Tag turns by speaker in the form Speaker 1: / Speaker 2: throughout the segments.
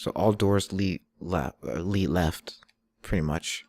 Speaker 1: So all doors lead left, pretty much.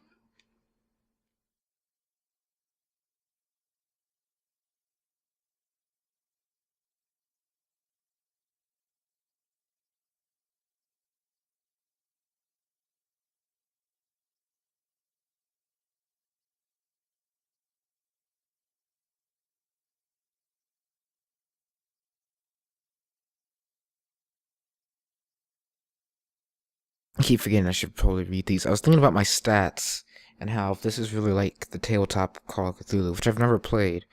Speaker 1: I keep forgetting I should probably read these. I was thinking about my stats and how if this is really like the tabletop Call of Cthulhu, which I've never played,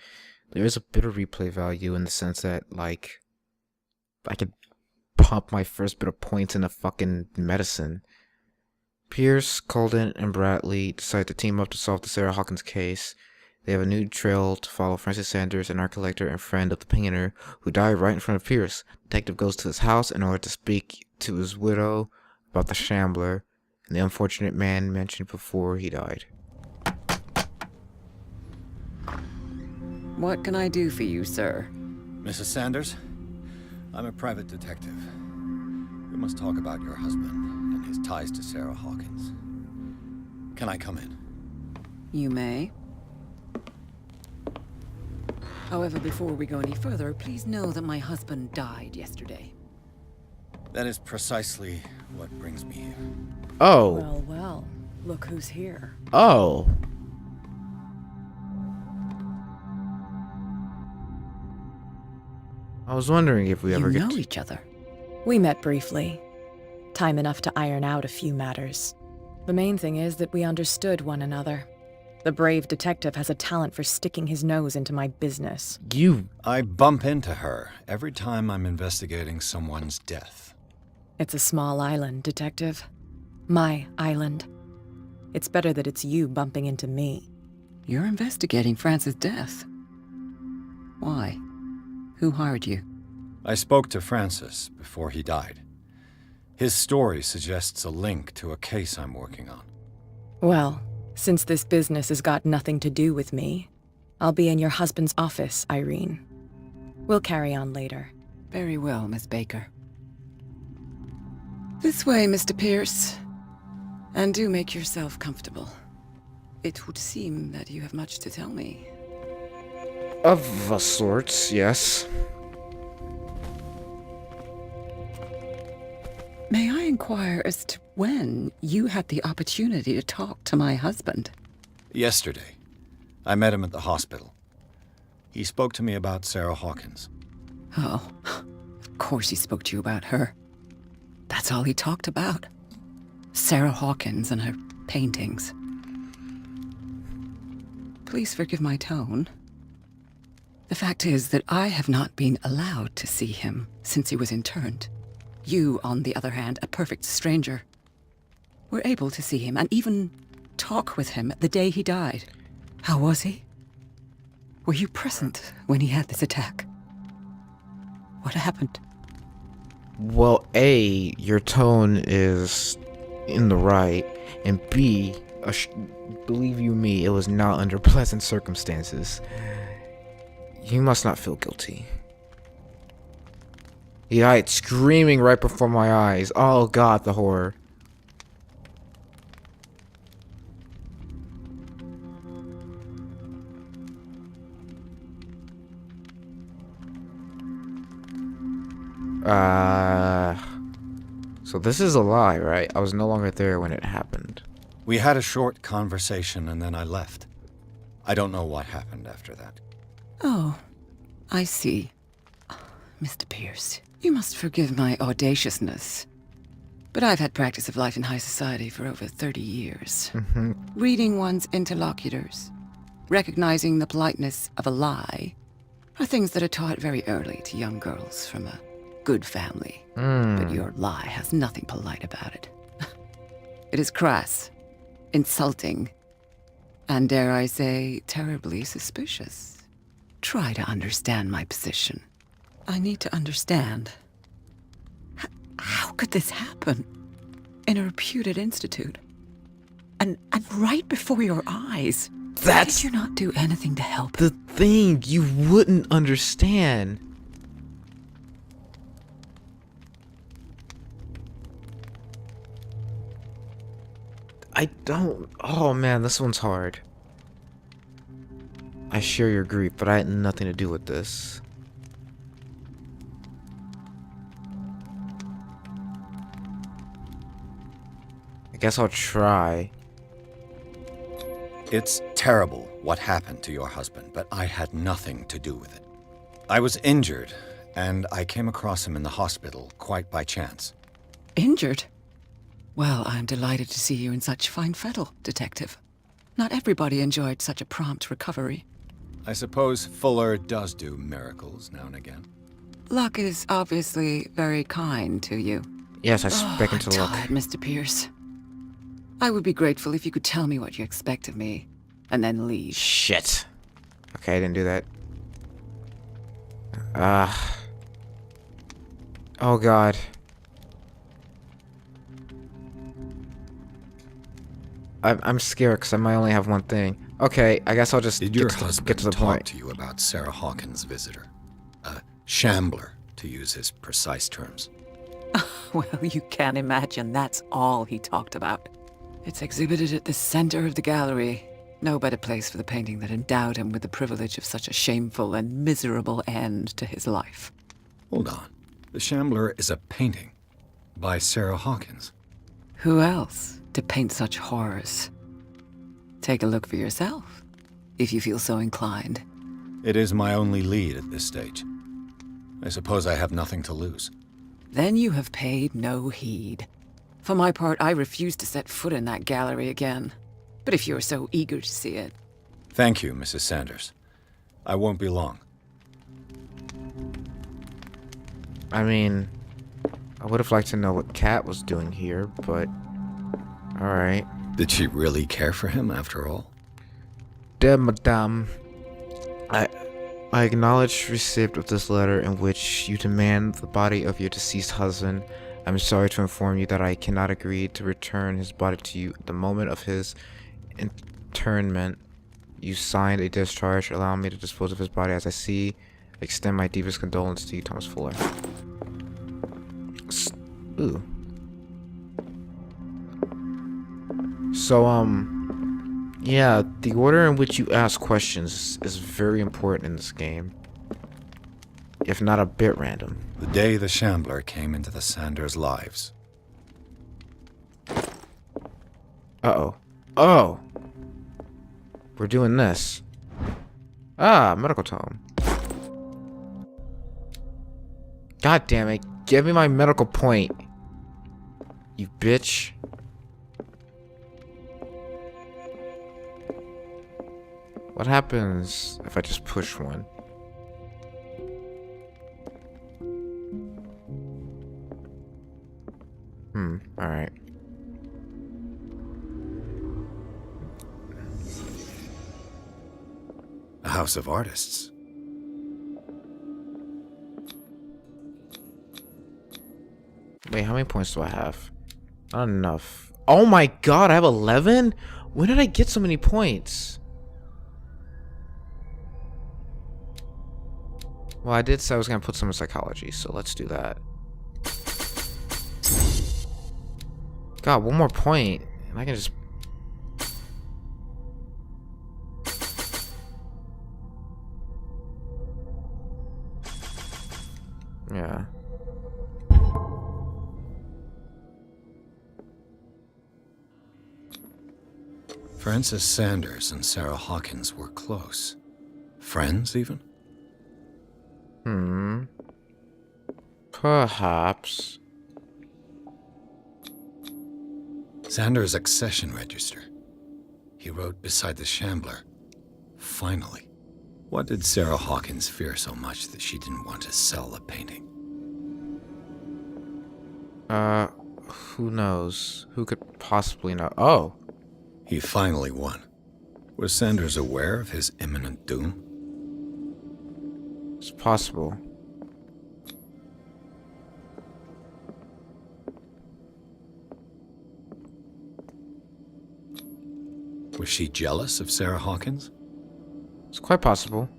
Speaker 1: there is a bit of replay value in the sense that, like, I could pump my first bit of points into fucking medicine. Pierce, Colden, and Bradley decide to team up to solve the Sarah Hawkins case. They have a new trail to follow Francis Sanders, an art collector and friend of the painter, who died right in front of Pierce. The detective goes to his house in order to speak to his widow about the Shambler and the unfortunate man mentioned before he died.
Speaker 2: What can I do for you, sir?
Speaker 3: Mrs. Sanders, I'm a private detective. We must talk about your husband and his ties to Sarah Hawkins. Can I come in?
Speaker 2: You may. However, before we go any further, please know that my husband died yesterday.
Speaker 3: That is precisely what brings me here.
Speaker 1: Oh.
Speaker 4: Well, well. Look who's here.
Speaker 1: Oh. I was wondering if we ever
Speaker 2: You
Speaker 1: get
Speaker 2: know
Speaker 1: to...
Speaker 2: each other.
Speaker 4: We met briefly. Time enough to iron out a few matters. The main thing is that we understood one another. The brave detective has a talent for sticking his nose into my business.
Speaker 3: I bump into her every time I'm investigating someone's death.
Speaker 4: It's a small island, detective. My island. It's better that it's you bumping into me.
Speaker 2: You're investigating Francis' death. Why? Who hired you?
Speaker 3: I spoke to Francis before he died. His story suggests a link to a case I'm working on.
Speaker 4: Well, since this business has got nothing to do with me, I'll be in your husband's office, Irene. We'll carry on later.
Speaker 2: Very well, Miss Baker. This way, Mr. Pierce. And do make yourself comfortable. It would seem that you have much to tell me.
Speaker 1: Of a sort, yes.
Speaker 2: May I inquire as to when you had the opportunity to talk to my husband?
Speaker 3: Yesterday, I met him at the hospital. He spoke to me about Sarah Hawkins.
Speaker 2: Oh, of course he spoke to you about her. That's all he talked about. Sarah Hawkins and her paintings. Please forgive my tone. The fact is that I have not been allowed to see him since he was interned. You, on the other hand, a perfect stranger, were able to see him and even talk with him the day he died. How was he? Were you present when he had this attack? What happened?
Speaker 1: Well, A, your tone is in the right, and B, believe you me, it was not under pleasant circumstances. You must not feel guilty. He died screaming right before my eyes. Oh god, the horror. So this is a lie, right? I was no longer there when it happened.
Speaker 3: We had a short conversation and then I left. I don't know what happened after that.
Speaker 2: Oh, I see. Mr. Pierce, you must forgive my audaciousness. But I've had practice of life in high society for over 30 years. Reading one's interlocutors, recognizing the politeness of a lie, are things that are taught very early to young girls from a good family. But your lie has nothing polite about it. It is crass, insulting, and dare I say, terribly suspicious. Try to understand my position. I need to understand. How could this happen? In a reputed institute? And right before your eyes?
Speaker 1: That's
Speaker 2: Did you not do anything to help?
Speaker 1: the thing. You wouldn't understand. I don't... Oh man, this one's hard. I share your grief, but I had nothing to do with this. I guess I'll try.
Speaker 3: It's terrible what happened to your husband, but I had nothing to do with it. I was injured, and I came across him in the hospital quite by chance.
Speaker 2: Injured? Well, I'm delighted to see you in such fine fettle, Detective. Not everybody enjoyed such a prompt recovery.
Speaker 3: I suppose Fuller does do miracles now and again.
Speaker 2: Luck is obviously very kind to you.
Speaker 1: Yes, I speak into
Speaker 2: I'm
Speaker 1: luck.
Speaker 2: tired, Mr. Pierce. I would be grateful if you could tell me what you expect of me, and then leave.
Speaker 1: Shit. Okay, I didn't do that. Oh god. I'm scared because I might only have one thing. Okay, I guess I'll just
Speaker 3: Did
Speaker 1: get
Speaker 3: your
Speaker 1: to
Speaker 3: husband
Speaker 1: the
Speaker 3: talk
Speaker 1: point.
Speaker 3: to you about Sarah Hawkins' visitor? A Shambler, to use his precise terms.
Speaker 2: Well, you can't imagine that's all he talked about. It's exhibited at the center of the gallery. No better place for the painting that endowed him with the privilege of such a shameful and miserable end to his life.
Speaker 3: Hold on. The Shambler is a painting by Sarah Hawkins.
Speaker 2: Who else to paint such horrors? Take a look for yourself, if you feel so inclined.
Speaker 3: It is my only lead at this stage. I suppose I have nothing to lose.
Speaker 2: Then you have paid no heed. For my part, I refuse to set foot in that gallery again. But if you're so eager to see it...
Speaker 3: Thank you, Mrs. Sanders. I won't be long.
Speaker 1: I mean, I would have liked to know what Kat was doing here, but... Alright.
Speaker 3: Did she really care for him after all?
Speaker 1: Dear Madame, I acknowledge receipt of this letter in which you demand the body of your deceased husband. I'm sorry to inform you that I cannot agree to return his body to you at the moment of his internment. You signed a discharge allowing me to dispose of his body as I see. Extend my deepest condolence to you, Thomas Fuller. Ooh. So, yeah, the order in which you ask questions is very important in this game. If not a bit random.
Speaker 3: The day the Shambler came into the Sanders' lives.
Speaker 1: Uh-oh. Oh! We're doing this. Ah, medical tome. God damn it. Give me my medical point. You bitch. What happens if I just push one? Alright.
Speaker 3: A house of artists.
Speaker 1: Wait, how many points do I have? Not enough. Oh my god, I have 11? When did I get so many points? Well, I did say I was gonna put some in psychology, so let's do that. God, one more point, and I can just... Yeah.
Speaker 3: Frances Sanders and Sarah Hawkins were close. Friends, even?
Speaker 1: Perhaps.
Speaker 3: Sanders' accession register. He wrote beside the Shambler, "Finally." What did Sarah Hawkins fear so much that she didn't want to sell the painting?
Speaker 1: Who knows? Who could possibly know? Oh!
Speaker 3: He finally won. Was Sanders aware of his imminent doom?
Speaker 1: It's possible.
Speaker 3: Was she jealous of Sarah Hawkins?
Speaker 1: It's quite possible.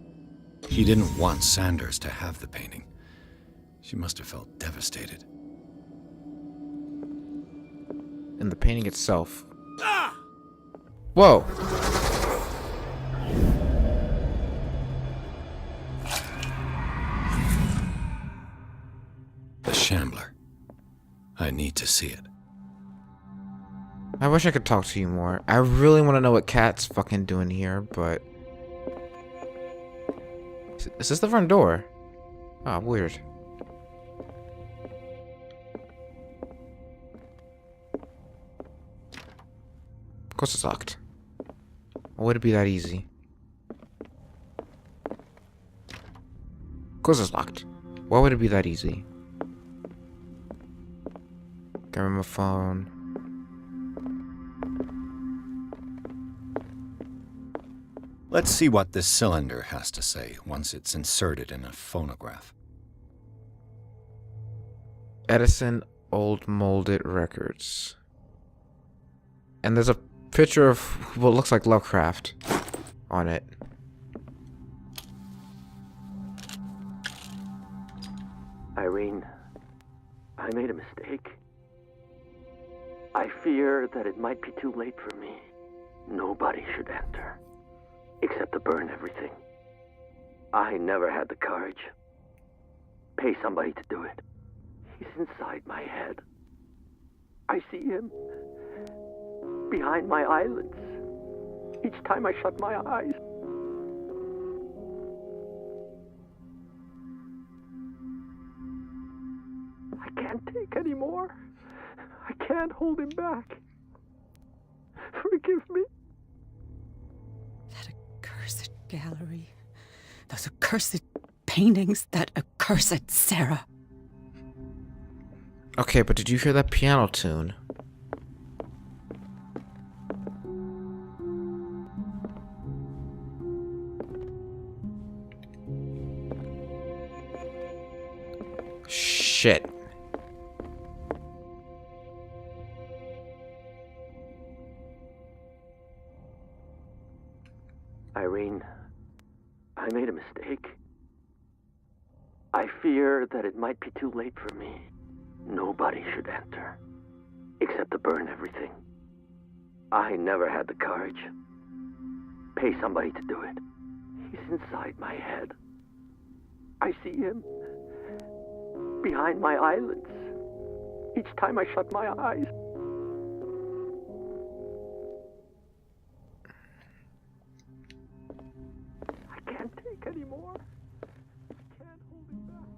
Speaker 3: He didn't want Sanders to have the painting. She must have felt devastated.
Speaker 1: And the painting itself Whoa.
Speaker 3: The Shambler. I need to see it.
Speaker 1: I wish I could talk to you more. I really want to know what Cat's fucking doing here, but... Is this the front door? Oh, weird. Of course it's locked. Why would it be that easy? Of course it's locked. Why would it be that easy? Got my phone.
Speaker 3: Let's see what this cylinder has to say once it's inserted in a phonograph.
Speaker 1: Edison Old Molded Records. And there's a picture of what looks like Lovecraft on it.
Speaker 5: Irene, I made a mistake. I fear that it might be too late for me. Nobody should enter, except to burn everything. I never had the courage. Pay somebody to do it. He's inside my head. I see him behind my eyelids each time I shut my eyes. I can't take any more. I can't hold him back. Forgive me.
Speaker 2: That accursed gallery. Those accursed paintings. That accursed Sarah.
Speaker 1: Okay, but did you hear that piano tune? Shit.
Speaker 5: Irene, I made a mistake. I fear that it might be too late for me. Nobody should enter, except to burn everything. I never had the courage. Pay somebody to do it. He's inside my head. I see him behind my eyelids each time I shut my eyes. I can't take any more. I can't hold him back.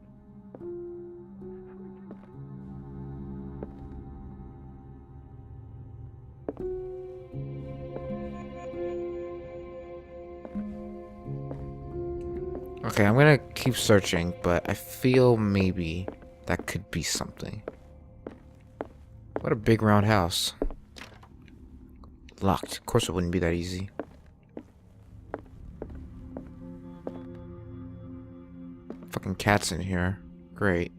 Speaker 1: Okay, I'm gonna keep searching, but I feel maybe that could be something. What a big round house. Locked. Of course it wouldn't be that easy. Fucking cats in here. Great.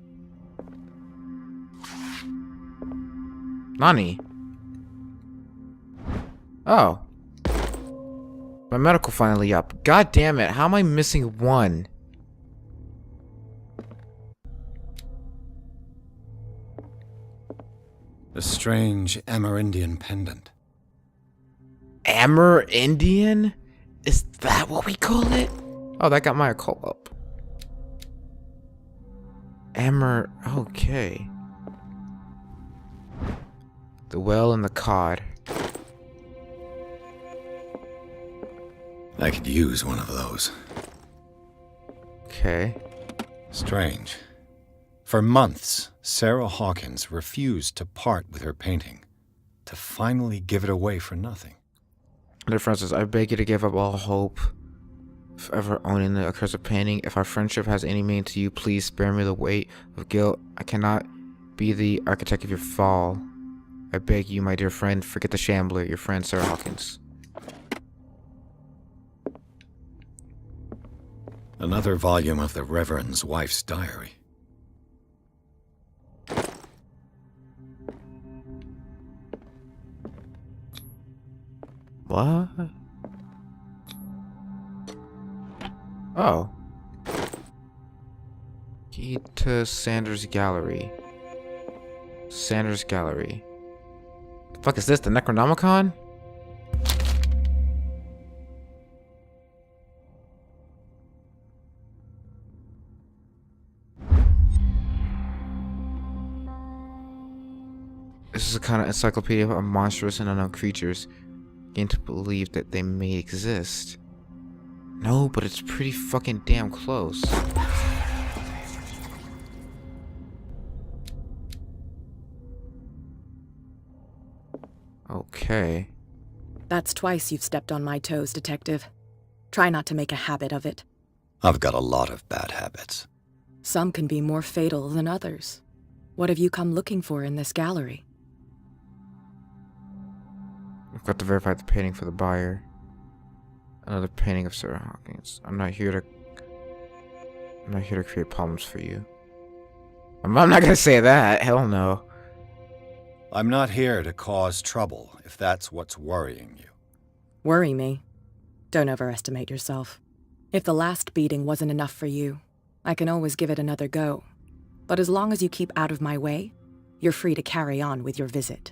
Speaker 1: Nani? Oh. My medical finally up. God damn it, how am I missing one?
Speaker 3: A strange Amerindian pendant.
Speaker 1: Amerindian? Is that what we call it? Oh, that got my occult up. Okay. The well and the cod.
Speaker 3: I could use one of those.
Speaker 1: Okay.
Speaker 3: Strange. For months, Sarah Hawkins refused to part with her painting, to finally give it away for nothing.
Speaker 1: Dear Francis, I beg you to give up all hope of ever owning the accursed painting. If our friendship has any meaning to you, please spare me the weight of guilt. I cannot be the architect of your fall. I beg you, my dear friend, forget the Shambler, your friend Sarah Hawkins.
Speaker 3: Another volume of the Reverend's wife's diary.
Speaker 1: What? Oh. Key to Sanders Gallery. Sanders Gallery. Fuck is this, the Necronomicon? This is a kind of encyclopedia of monstrous and unknown creatures. Begin to believe that they may exist. No, but it's pretty fucking damn close. Okay.
Speaker 4: That's twice you've stepped on my toes, Detective. Try not to make a habit of it.
Speaker 3: I've got a lot of bad habits.
Speaker 4: Some can be more fatal than others. What have you come looking for in this gallery?
Speaker 1: I've got to verify the painting for the buyer. Another painting of Sarah Hawkins. I'm not here to create problems for you. I'm not gonna say that. Hell no.
Speaker 3: I'm not here to cause trouble, if that's what's worrying you.
Speaker 4: Worry me? Don't overestimate yourself. If the last beating wasn't enough for you, I can always give it another go. But as long as you keep out of my way, you're free to carry on with your visit.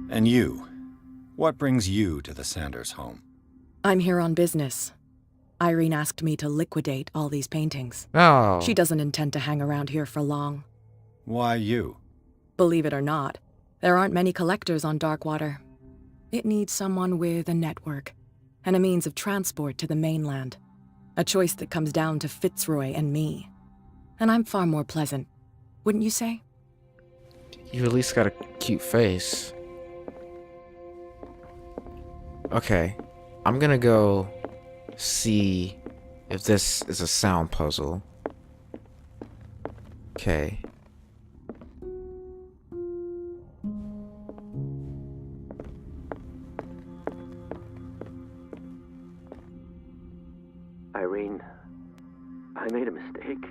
Speaker 3: And you? What brings you to the Sanders home?
Speaker 4: I'm here on business. Irene asked me to liquidate all these paintings.
Speaker 1: No.
Speaker 4: She doesn't intend to hang around here for long.
Speaker 3: Why you?
Speaker 4: Believe it or not, there aren't many collectors on Darkwater. It needs someone with a network and a means of transport to the mainland. A choice that comes down to Fitzroy and me. And I'm far more pleasant, wouldn't you say?
Speaker 1: You at least got a cute face. Okay. I'm gonna go see if this is a sound puzzle. Okay.
Speaker 5: Irene, I made a mistake.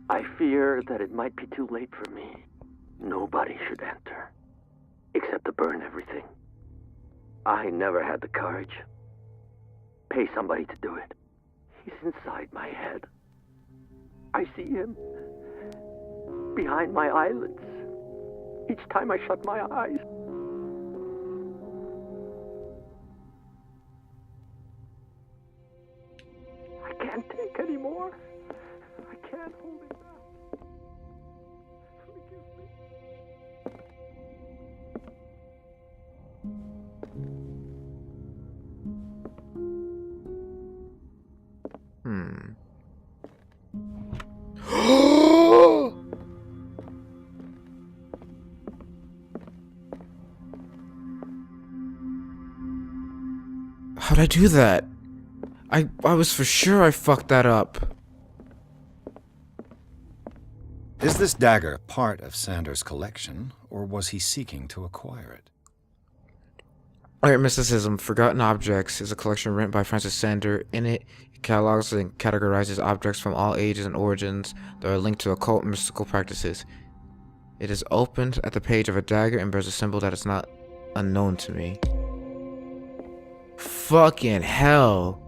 Speaker 5: I fear that it might be too late for me. Nobody should enter, except to burn everything. I never had the courage. Pay somebody to do it. He's inside my head. I see him behind my eyelids each time I shut my eyes. I can't take anymore. I can't hold it back. Forgive me.
Speaker 1: How'd I do that? I was for sure I fucked that up.
Speaker 3: Is this dagger part of Sanders' collection, or was he seeking to acquire it?
Speaker 1: Alright, Mysticism. Forgotten Objects is a collection written by Francis Sander. In it, he catalogs and categorizes objects from all ages and origins that are linked to occult and mystical practices. It is opened at the page of a dagger and bears a symbol that is not unknown to me. Fucking hell.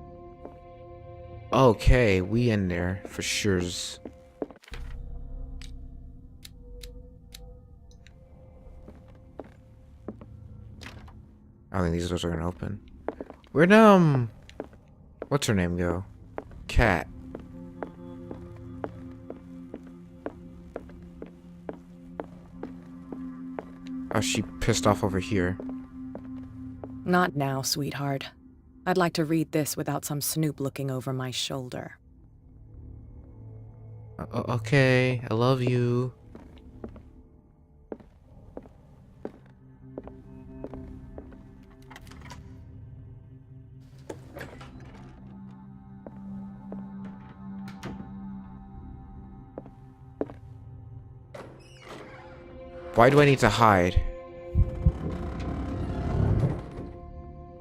Speaker 1: Okay, we in there for sure. I don't think these doors are gonna open. Where'd what's her name go? Cat. Oh, she pissed off over here.
Speaker 4: Not now, sweetheart. I'd like to read this without some snoop looking over my shoulder.
Speaker 1: Okay, I love you. Why do I need to hide?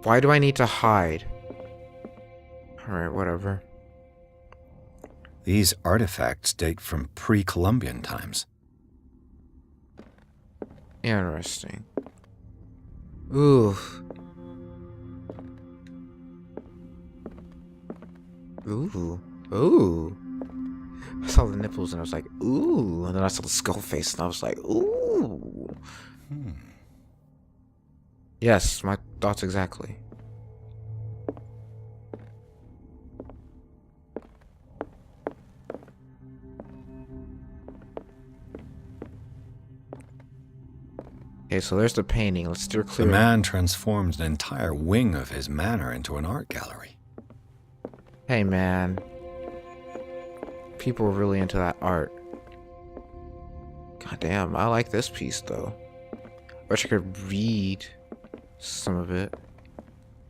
Speaker 1: Why do I need to hide? Alright, whatever.
Speaker 3: These artifacts date from pre-Columbian times.
Speaker 1: Interesting. Ooh. Ooh. Ooh. I saw the nipples and I was like, ooh. And then I saw the skull face and I was like, ooh. Yes, my thoughts exactly. Okay, so there's the painting. Let's steer
Speaker 3: The
Speaker 1: clear.
Speaker 3: man transformed an entire wing of his manor into an art gallery.
Speaker 1: Hey, man. People are really into that art. God damn, I like this piece, though. I wish I could read some of it.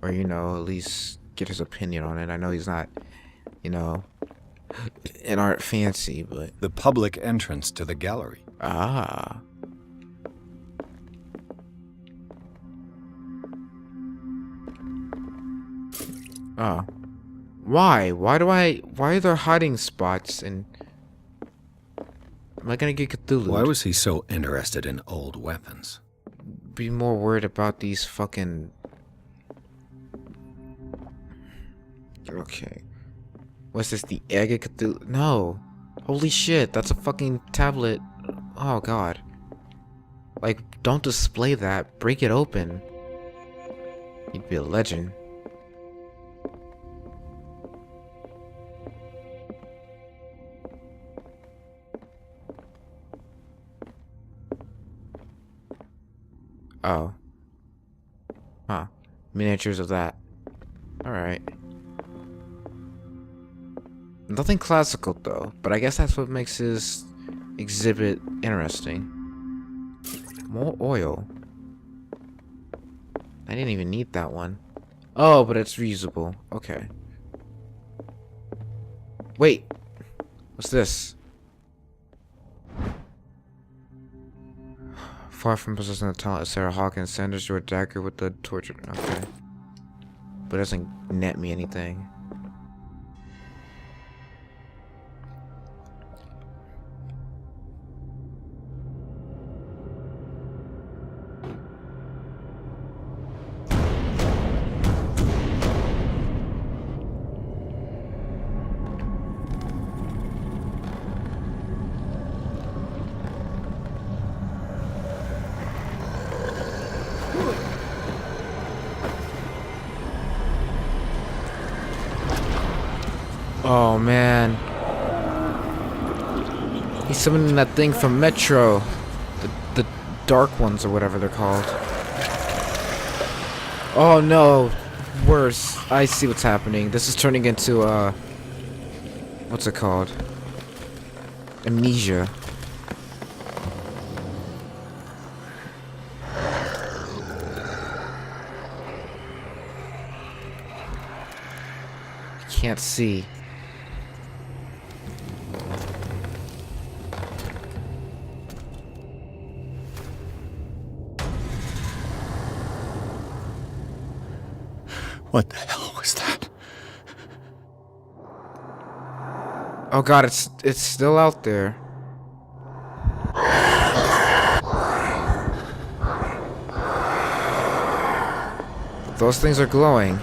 Speaker 1: Or, you know, at least get his opinion on it. I know he's not, you know, an art fancy, but...
Speaker 3: The public entrance to the gallery.
Speaker 1: Ah. Oh. Why? Why are there hiding spots and... Am I gonna get Cthulhu?
Speaker 3: Why was he so interested in old weapons?
Speaker 1: Be more worried about these fucking... Okay. What's this, the egg of Cthulhu? No. Holy shit, that's a fucking tablet. Oh god. Like, don't display that. Break it open. You'd be a legend. Oh. Huh. Miniatures of that. Alright. Nothing classical though, but I guess that's what makes his exhibit interesting. More oil. I didn't even need that one. Oh, but it's reusable. Okay. Wait. What's this? Far from possessing the talent of Sarah Hawkins, Sanders your dagger with the torture. Okay. But it doesn't net me anything. Oh man. He's summoning that thing from Metro. The dark ones or whatever they're called. Oh no. Worse. I see what's happening. This is turning into what's it called? Amnesia. Can't see.
Speaker 3: What the hell was that?
Speaker 1: Oh god, it's still out there. Those things are glowing.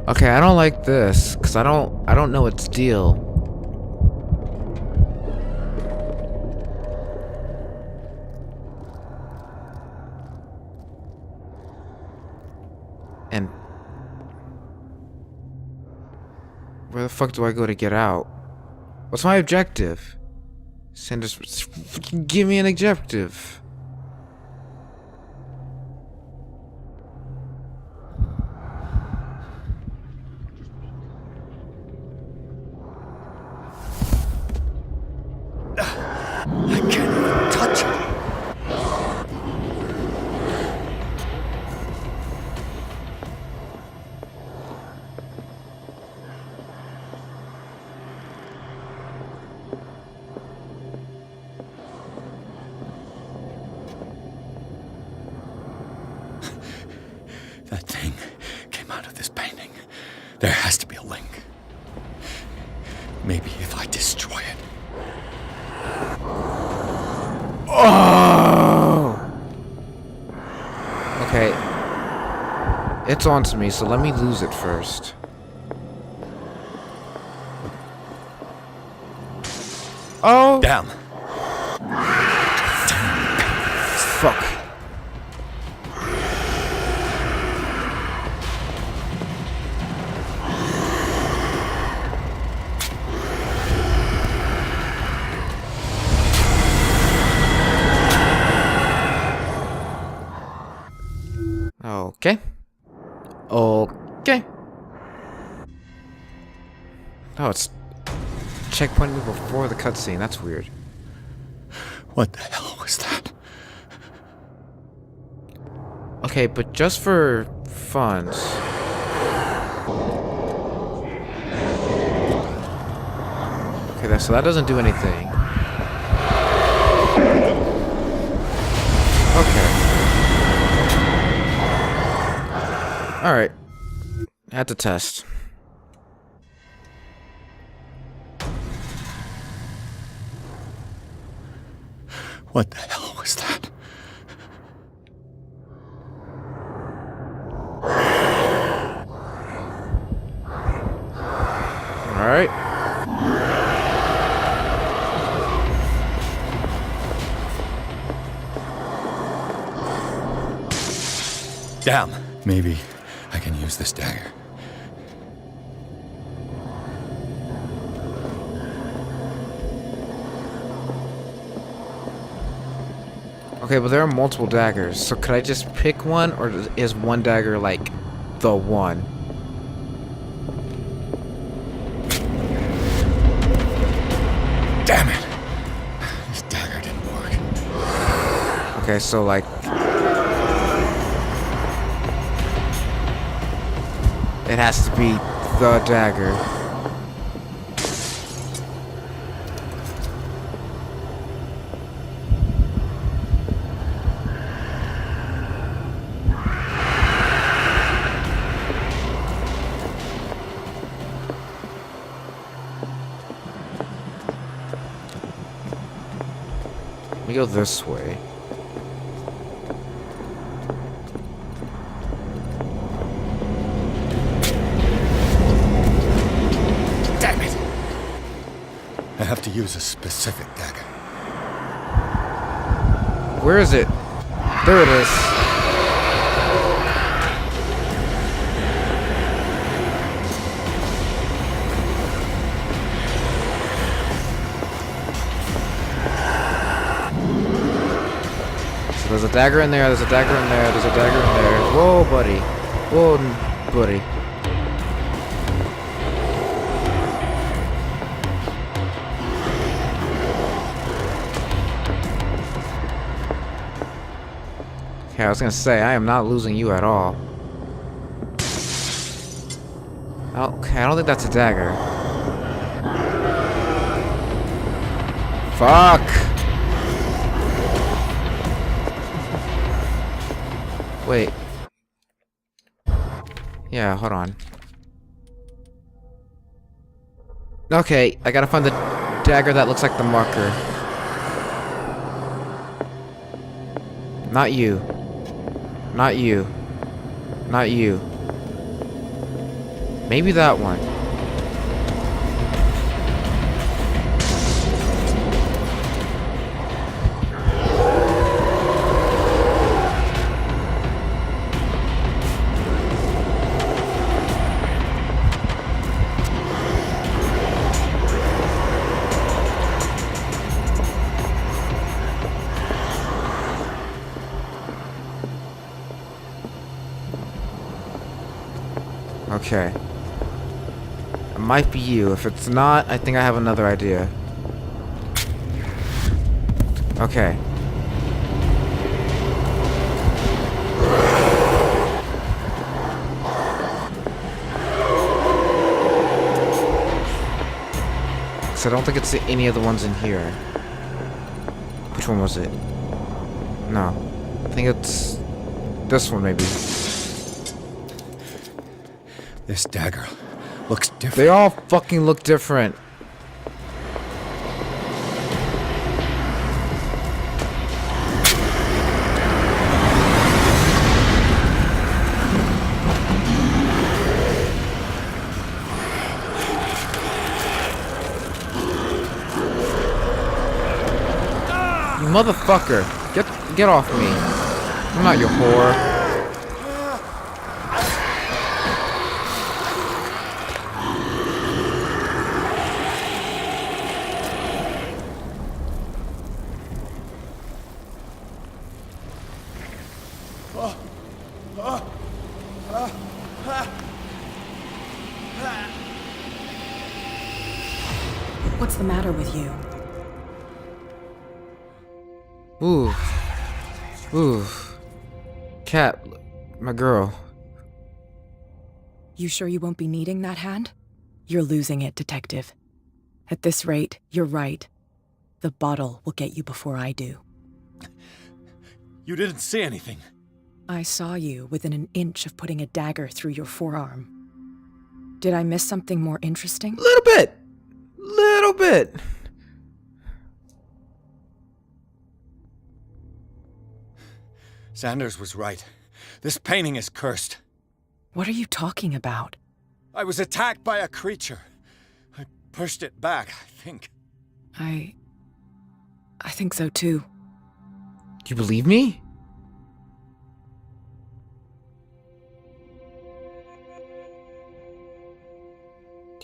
Speaker 1: Okay, I don't like this cuz I don't know its deal. And where the fuck do I go to get out? What's my objective? Sanders, give me an objective.
Speaker 3: I can't even touch it. That thing came out of this painting. There has to be a link. Maybe if I destroy it.
Speaker 1: It's on to me, so let me lose it first. Oh!
Speaker 3: Damn!
Speaker 1: Fuck. Okay. Okay. Oh, it's checkpointing me before the cutscene. That's weird.
Speaker 3: What the hell was that?
Speaker 1: Okay, but just for funds. Okay, so that doesn't do anything. Okay. Alright. Had to test.
Speaker 3: What the hell was that?
Speaker 1: Alright.
Speaker 3: Damn! Maybe I can use this dagger.
Speaker 1: Okay, but there are multiple daggers, so could I just pick one, or is one dagger like the one?
Speaker 3: Damn it! This dagger didn't work.
Speaker 1: Okay, so like... it has to be the dagger. Let me go this way.
Speaker 3: Damn it! I have to use a specific dagger.
Speaker 1: Where is it? There it is. So there's a dagger in there, there's a dagger in there, there's a dagger in there. Whoa, buddy. Whoa, buddy. Okay, I was gonna say, I am not losing you at all. Okay, I don't think that's a dagger. Fuck! Wait. Yeah, hold on. Okay, I gotta find the dagger that looks like the marker. Not you. Not you. Not you. Maybe that one. Okay. It might be you. If it's not, I think I have another idea. Okay. So I don't think it's any of the ones in here. Which one was it? No. I think it's this one, maybe.
Speaker 3: This dagger looks different.
Speaker 1: They all fucking look different. Motherfucker! Get off me. I'm not your whore.
Speaker 4: What's the matter with you?
Speaker 1: Ooh. Ooh. Cat, my girl.
Speaker 4: You sure you won't be needing that hand? You're losing it, Detective. At this rate, you're right. The bottle will get you before I do.
Speaker 3: You didn't see anything.
Speaker 4: I saw you within an inch of putting a dagger through your forearm. Did I miss something more interesting?
Speaker 1: Little bit. Little bit.
Speaker 3: Sanders was right. This painting is cursed.
Speaker 4: What are you talking about?
Speaker 3: I was attacked by a creature. I pushed it back, I think.
Speaker 4: I think so too.
Speaker 1: Do you believe me?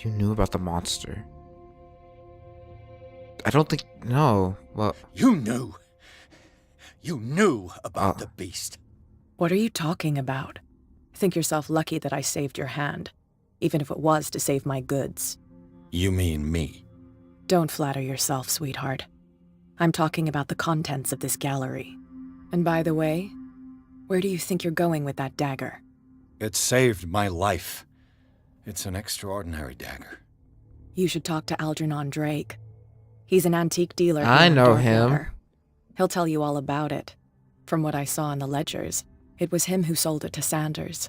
Speaker 1: You knew about the monster. I don't think... No. Well...
Speaker 3: You knew. You knew about the beast.
Speaker 4: What are you talking about? Think yourself lucky that I saved your hand, even if it was to save my goods.
Speaker 3: You mean me?
Speaker 4: Don't flatter yourself, sweetheart. I'm talking about the contents of this gallery. And by the way, where do you think you're going with that dagger?
Speaker 3: It saved my life. It's an extraordinary dagger.
Speaker 4: You should talk to Algernon Drake. He's an antique dealer.
Speaker 1: I know him.
Speaker 4: Darkwater. He'll tell you all about it. From what I saw in the ledgers, it was him who sold it to Sanders.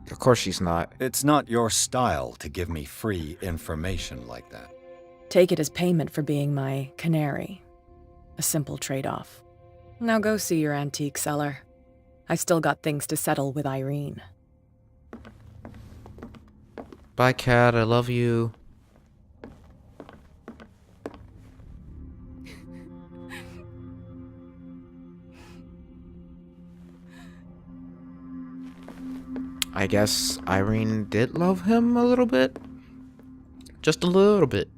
Speaker 1: Of course she's not.
Speaker 3: It's not your style to give me free information like that.
Speaker 4: Take it as payment for being my canary. A simple trade-off. Now go see your antique seller. I've still got things to settle with Irene.
Speaker 1: Bye, Cat. I love you. I guess Irene did love him a little bit. Just a little bit.